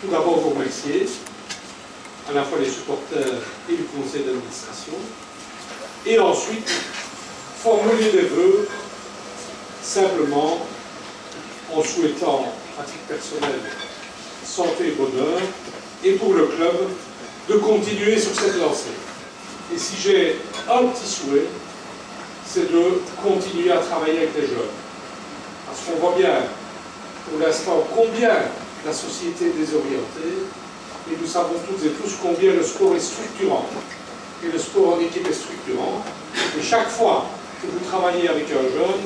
tout d'abord vous remercier, à la fois les supporters et le conseil d'administration, et ensuite formuler des vœux simplement en souhaitant, à titre personnel, santé et bonheur, et pour le club, de continuer sur cette lancée. Et si j'ai un petit souhait, c'est de continuer à travailler avec les jeunes. Parce qu'on voit bien, pour l'instant, combien la société est désorientée, et nous savons toutes et tous combien le sport est structurant. Et le sport en équipe est structurant. Et chaque fois que vous travaillez avec un jeune,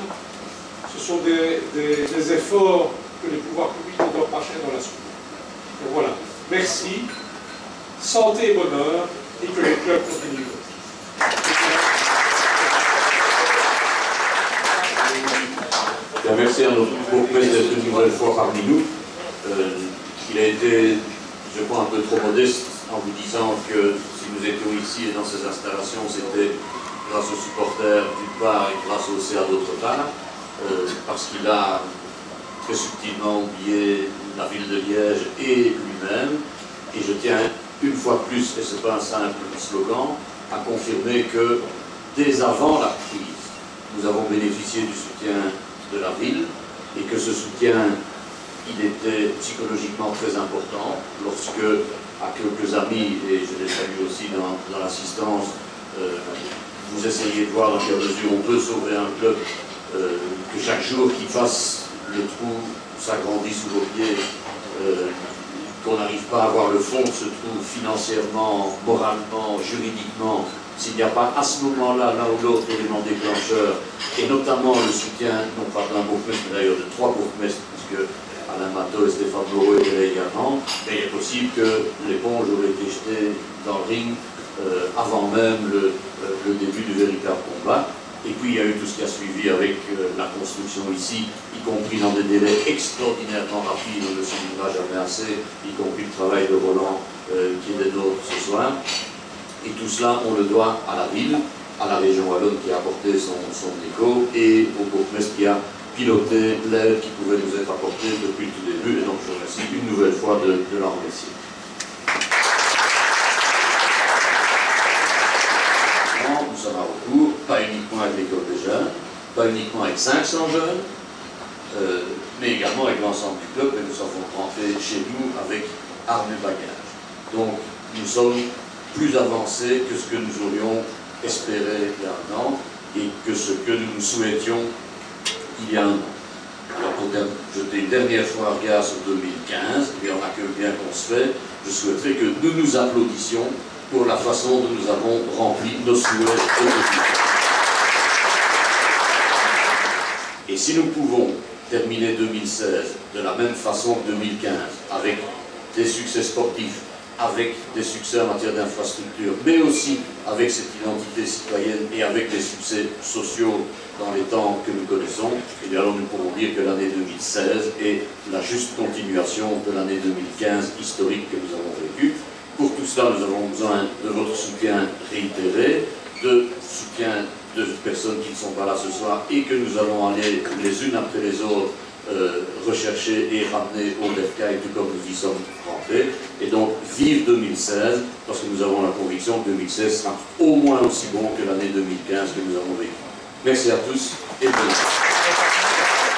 ce sont des efforts que les pouvoirs publics ne doivent pas faire dans la suite. Donc voilà. Merci. Santé et bonheur, et que les clubs continuent. Bien, merci à notre bourgmestre d'être une nouvelle fois parmi nous. Il a été, je crois, un peu trop modeste en vous disant que si nous étions ici et dans ces installations, c'était grâce aux supporters d'une part et grâce au CA d'autre part, parce qu'il a très subtilement oublié la ville de Liège et lui-même. Et je tiens une fois plus, et ce n'est pas un simple slogan, à confirmer que dès avant la crise, nous avons bénéficié du soutien de la ville et que ce soutien, il était psychologiquement très important lorsque, à quelques amis, et je les salue aussi dans l'assistance, vous essayez de voir dans quelle mesure on peut sauver un club, que chaque jour qu'il fasse le trou s'agrandit sous vos pieds, qu'on n'arrive pas à avoir le fond de ce trou financièrement, moralement, juridiquement, s'il n'y a pas à ce moment-là, l'un ou l'autre élément déclencheur, et notamment le soutien, non pas d'un bourgmestre, mais d'ailleurs de 3 bourgmestres, puisque Alain Matteau et Stéphane Moreau étaient là également, mais il est possible que l'éponge aurait été jetée dans le ring avant même le début du véritable combat. Et puis il y a eu tout ce qui a suivi avec la construction ici, y compris dans des délais extraordinairement rapides, on ne le soulignera jamais assez, y compris le travail de Roland qui est des nôtres ce soir. Et tout cela, on le doit à la ville, à la région wallonne qui a apporté son écho, et au bourgmestre qui a piloté l'aide qui pouvait nous être apportée depuis le tout début. Et donc je remercie une nouvelle fois de l'en remercier. Nous sommes à recours, pas uniquement avec l'école des jeunes, pas uniquement avec 500 jeunes, mais également avec l'ensemble du club, et nous avons rentré chez nous avec armes et bagages. Donc nous sommes plus avancés que ce que nous aurions espéré il y a un an, et que ce que nous souhaitions il y a un an. Alors pour jeter une dernière fois un regard sur 2015, et on accueille bien qu'on se fait, je souhaiterais que nous nous applaudissions pour la façon dont nous avons rempli nos souhaits aujourd'hui. Et si nous pouvons terminer 2016 de la même façon que 2015, avec des succès sportifs, avec des succès en matière d'infrastructure, mais aussi avec cette identité citoyenne et avec des succès sociaux dans les temps que nous connaissons, et bien alors nous pourrons dire que l'année 2016 est la juste continuation de l'année 2015 historique que nous avons vécue. Pour tout cela, nous avons besoin de votre soutien réitéré, de soutien de personnes qui ne sont pas là ce soir et que nous allons aller les unes après les autres rechercher et ramener au bercail, tout comme nous y sommes rentrés. Et donc, vive 2016, parce que nous avons la conviction que 2016 sera au moins aussi bon que l'année 2015 que nous avons vécue. Merci à tous et bonne année.